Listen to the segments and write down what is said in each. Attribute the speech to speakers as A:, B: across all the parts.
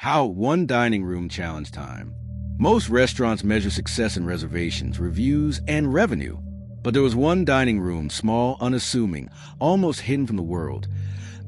A: How one dining room challenge time. Most restaurants measure success in reservations, reviews, and revenue. But there was one dining room, small, unassuming, almost hidden from the world,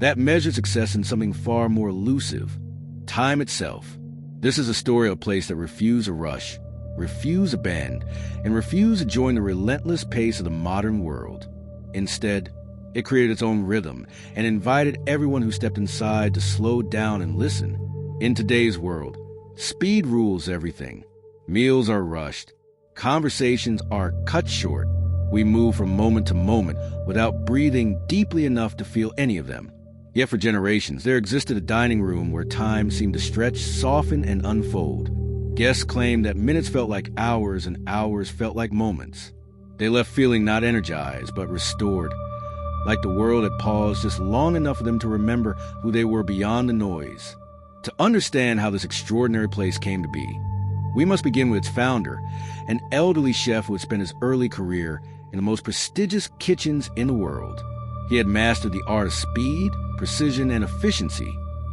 A: that measured success in something far more elusive: time itself. This is a story of a place that refused a rush, refused a bend, and refused to join the relentless pace of the modern world. Instead, it created its own rhythm and invited everyone who stepped inside to slow down and listen. In today's world, speed rules everything. Meals are rushed. Conversations are cut short. We move from moment to moment without breathing deeply enough to feel any of them. Yet for generations, there existed a dining room where time seemed to stretch, soften, and unfold. Guests claimed that minutes felt like hours and hours felt like moments. They left feeling not energized, but restored, like the world had paused just long enough for them to remember who they were beyond the noise. To understand how this extraordinary place came to be, we must begin with its founder, an elderly chef who had spent his early career in the most prestigious kitchens in the world. He had mastered the art of speed, precision, and efficiency,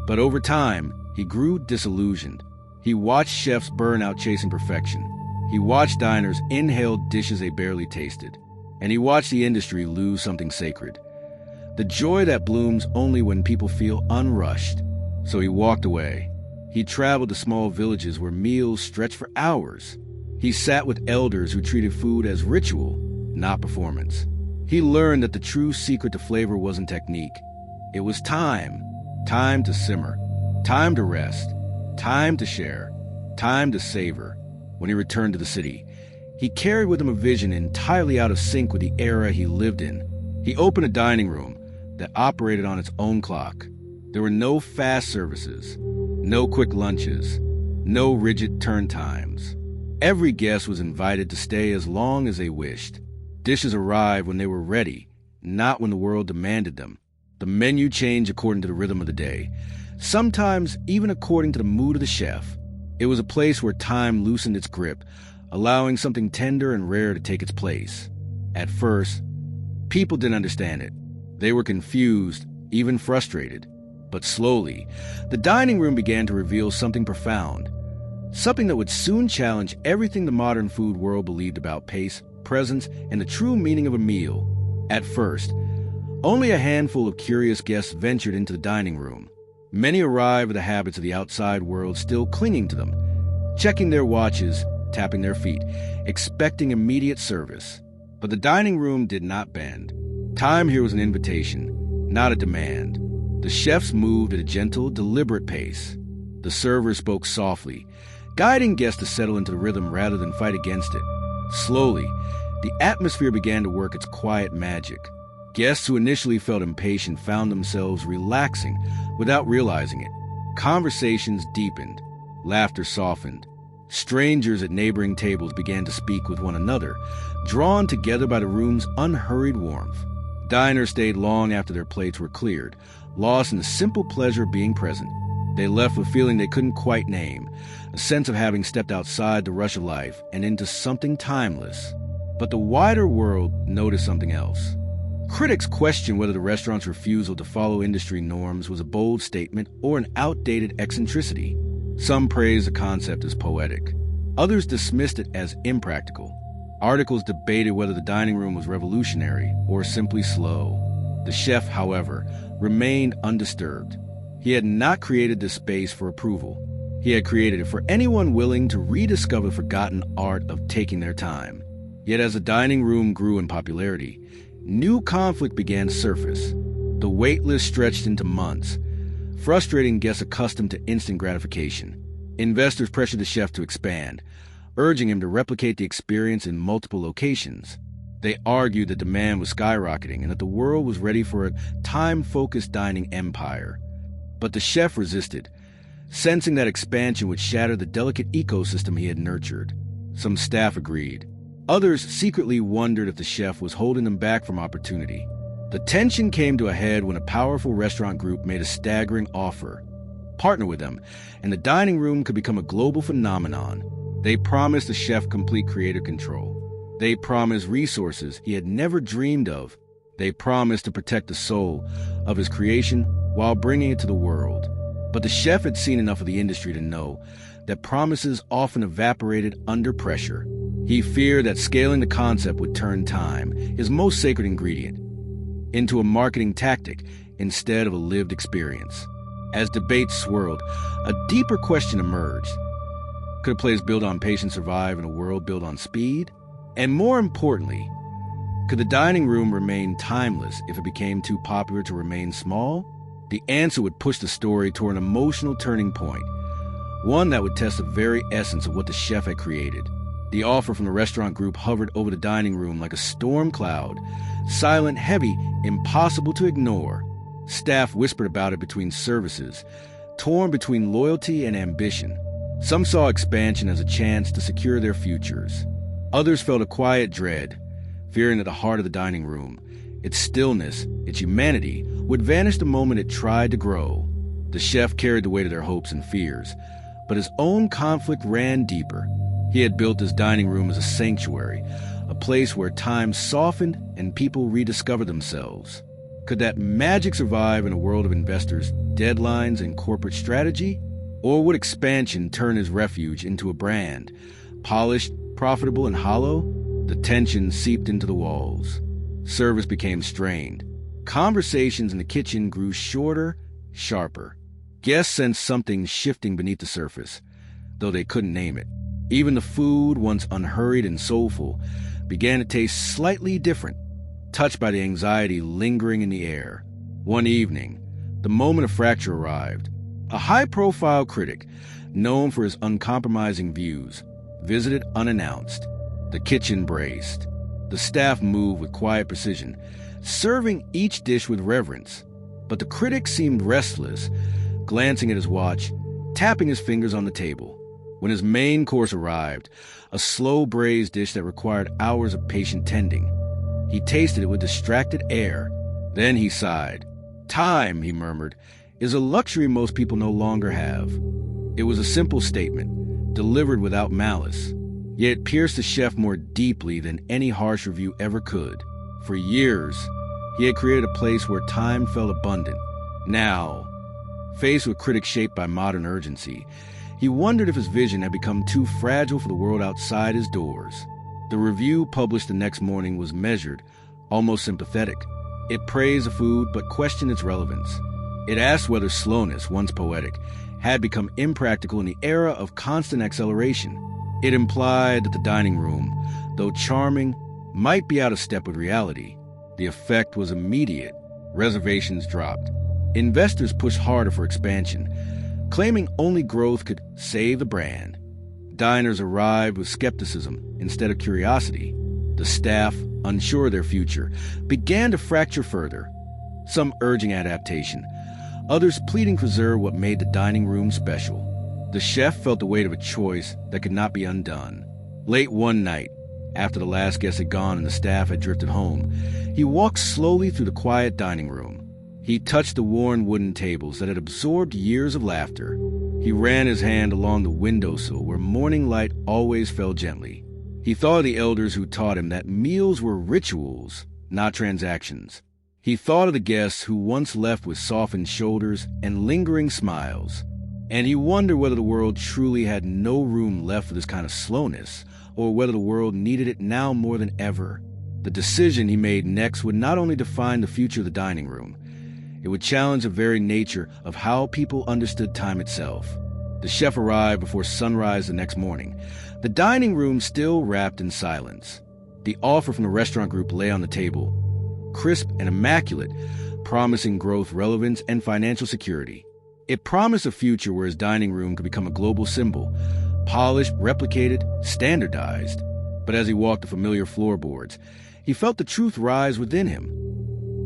A: but over time, he grew disillusioned. He watched chefs burn out chasing perfection. He watched diners inhale dishes they barely tasted. And he watched the industry lose something sacred: the joy that blooms only when people feel unrushed. So he walked away. He traveled to small villages where meals stretched for hours. He sat with elders who treated food as ritual, not performance. He learned that the true secret to flavor wasn't technique. It was time. Time to simmer. Time to rest. Time to share. Time to savor. When he returned to the city, he carried with him a vision entirely out of sync with the era he lived in. He opened a dining room that operated on its own clock. There were no fast services, no quick lunches, no rigid turn times. Every guest was invited to stay as long as they wished. Dishes arrived when they were ready, not when the world demanded them. The menu changed according to the rhythm of the day, sometimes even according to the mood of the chef. It was a place where time loosened its grip, allowing something tender and rare to take its place. At first, people didn't understand it. They were confused, even frustrated. But slowly, the dining room began to reveal something profound, something that would soon challenge everything the modern food world believed about pace, presence, and the true meaning of a meal. At first, only a handful of curious guests ventured into the dining room. Many arrived with the habits of the outside world still clinging to them, checking their watches, tapping their feet, expecting immediate service. But the dining room did not bend. Time here was an invitation, not a demand. The chefs moved at a gentle, deliberate pace. The servers spoke softly, guiding guests to settle into the rhythm rather than fight against it. Slowly, the atmosphere began to work its quiet magic. Guests who initially felt impatient found themselves relaxing without realizing it. Conversations deepened. Laughter softened. Strangers at neighboring tables began to speak with one another, drawn together by the room's unhurried warmth. Diners stayed long after their plates were cleared, lost in the simple pleasure of being present. They left with a feeling they couldn't quite name, a sense of having stepped outside the rush of life and into something timeless. But the wider world noticed something else. Critics questioned whether the restaurant's refusal to follow industry norms was a bold statement or an outdated eccentricity. Some praised the concept as poetic. Others dismissed it as impractical. Articles debated whether the dining room was revolutionary or simply slow. The chef, however, remained undisturbed. He had not created this space for approval. He had created it for anyone willing to rediscover the forgotten art of taking their time. Yet as the dining room grew in popularity, new conflict began to surface. The wait list stretched into months, frustrating guests accustomed to instant gratification. Investors pressured the chef to expand, urging him to replicate the experience in multiple locations. They argued that demand was skyrocketing and that the world was ready for a time-focused dining empire. But the chef resisted, sensing that expansion would shatter the delicate ecosystem he had nurtured. Some staff agreed. Others secretly wondered if the chef was holding them back from opportunity. The tension came to a head when a powerful restaurant group made a staggering offer. Partner with them, and the dining room could become a global phenomenon. They promised the chef complete creative control. They promised resources he had never dreamed of. They promised to protect the soul of his creation while bringing it to the world. But the chef had seen enough of the industry to know that promises often evaporated under pressure. He feared that scaling the concept would turn time, his most sacred ingredient, into a marketing tactic instead of a lived experience. As debates swirled, a deeper question emerged. Could a place built on patience survive in a world built on speed? And more importantly, could the dining room remain timeless if it became too popular to remain small? The answer would push the story toward an emotional turning point, one that would test the very essence of what the chef had created. The offer from the restaurant group hovered over the dining room like a storm cloud, silent, heavy, impossible to ignore. Staff whispered about it between services, torn between loyalty and ambition. Some saw expansion as a chance to secure their futures. Others felt a quiet dread, fearing that the heart of the dining room, its stillness, its humanity, would vanish the moment it tried to grow. The chef carried the weight of their hopes and fears, but his own conflict ran deeper. He had built his dining room as a sanctuary, a place where time softened and people rediscovered themselves. Could that magic survive in a world of investors, deadlines, and corporate strategy? Or would expansion turn his refuge into a brand, polished, profitable, and hollow? The tension seeped into the walls. Service became strained. Conversations in the kitchen grew shorter, sharper. Guests sensed something shifting beneath the surface, though they couldn't name it. Even the food, once unhurried and soulful, began to taste slightly different, touched by the anxiety lingering in the air. One evening, the moment of fracture arrived. A high-profile critic, known for his uncompromising views, visited unannounced. The kitchen braced. The staff moved with quiet precision, serving each dish with reverence. But the critic seemed restless, glancing at his watch, tapping his fingers on the table. When his main course arrived, a slow braised dish that required hours of patient tending, he tasted it with distracted air. Then he sighed. "Time," he murmured, "is a luxury most people no longer have." It was a simple statement, delivered without malice, yet it pierced the chef more deeply than any harsh review ever could. For years, he had created a place where time felt abundant. Now, faced with critics shaped by modern urgency, he wondered if his vision had become too fragile for the world outside his doors. The review published the next morning was measured, almost sympathetic. It praised the food but questioned its relevance. It asked whether slowness, once poetic, had become impractical in the era of constant acceleration. It implied that the dining room, though charming, might be out of step with reality. The effect was immediate. Reservations dropped. Investors pushed harder for expansion, claiming only growth could save the brand. Diners arrived with skepticism instead of curiosity. The staff, unsure of their future, began to fracture further, some urging adaptation, others pleading to preserve what made the dining room special. The chef felt the weight of a choice that could not be undone. Late one night, after the last guest had gone and the staff had drifted home, he walked slowly through the quiet dining room. He touched the worn wooden tables that had absorbed years of laughter. He ran his hand along the windowsill where morning light always fell gently. He thought of the elders who taught him that meals were rituals, not transactions. He thought of the guests who once left with softened shoulders and lingering smiles. And he wondered whether the world truly had no room left for this kind of slowness, or whether the world needed it now more than ever. The decision he made next would not only define the future of the dining room, it would challenge the very nature of how people understood time itself. The chef arrived before sunrise the next morning, the dining room still wrapped in silence. The offer from the restaurant group lay on the table, crisp and immaculate, promising growth, relevance, and financial security. It promised a future where his dining room could become a global symbol, polished, replicated, standardized. But as he walked the familiar floorboards, he felt the truth rise within him.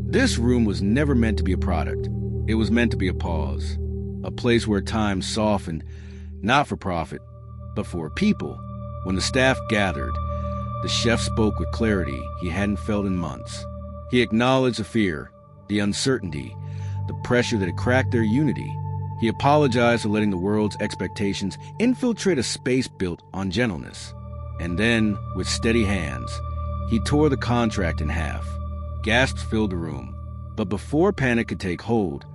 A: This room was never meant to be a product. It was meant to be a pause, a place where time softened, not for profit, but for people. When the staff gathered, the chef spoke with clarity he hadn't felt in months. He acknowledged the fear, the uncertainty, the pressure that had cracked their unity. He apologized for letting the world's expectations infiltrate a space built on gentleness. And then, with steady hands, he tore the contract in half. Gasps filled the room. But before panic could take hold,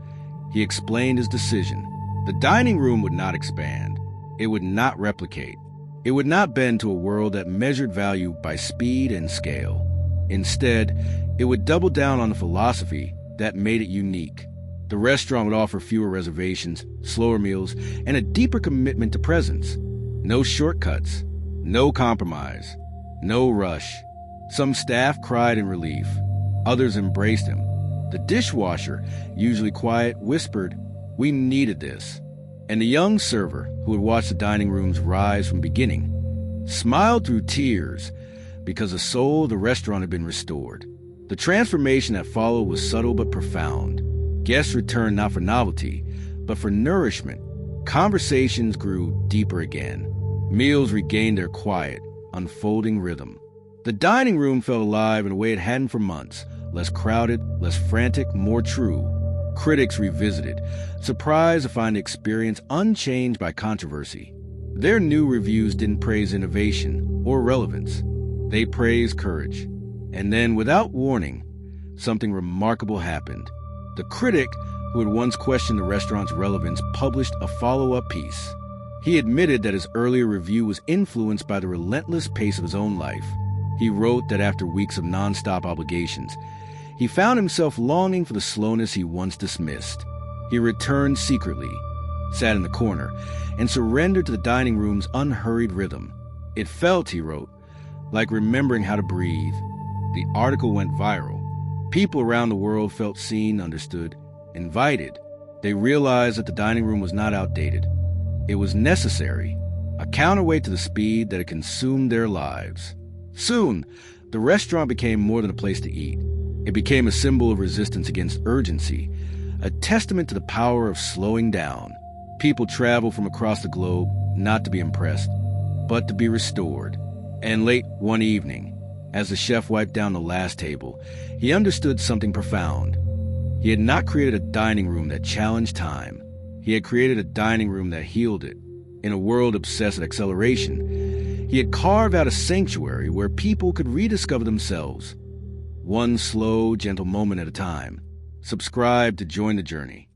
A: he explained his decision. The dining room would not expand. It would not replicate. It would not bend to a world that measured value by speed and scale. Instead, it would double down on the philosophy that made it unique. The restaurant would offer fewer reservations, slower meals, and a deeper commitment to presence. No shortcuts, no compromise, no rush. Some staff cried in relief. Others embraced him. The dishwasher, usually quiet, whispered, "We needed this." And the young server, who had watched the dining room's rise from beginning, smiled through tears because the soul of the restaurant had been restored. The transformation that followed was subtle but profound. Guests returned not for novelty, but for nourishment. Conversations grew deeper again. Meals regained their quiet, unfolding rhythm. The dining room felt alive in a way it hadn't for months, less crowded, less frantic, more true. Critics revisited, surprised to find the experience unchanged by controversy. Their new reviews didn't praise innovation or relevance. They praised courage. And then, without warning, something remarkable happened. The critic, who had once questioned the restaurant's relevance, published a follow-up piece. He admitted that his earlier review was influenced by the relentless pace of his own life. He wrote that after weeks of nonstop obligations, he found himself longing for the slowness he once dismissed. He returned secretly, sat in the corner, and surrendered to the dining room's unhurried rhythm. It felt, he wrote, like remembering how to breathe. The article went viral. People around the world felt seen, understood, invited. They realized that the dining room was not outdated. It was necessary, a counterweight to the speed that had consumed their lives. Soon, the restaurant became more than a place to eat. It became a symbol of resistance against urgency, a testament to the power of slowing down. People traveled from across the globe not to be impressed, but to be restored. And late one evening, as the chef wiped down the last table, he understood something profound. He had not created a dining room that challenged time. He had created a dining room that healed it. In a world obsessed with acceleration, he had carved out a sanctuary where people could rediscover themselves, one slow, gentle moment at a time. Subscribe to join the journey.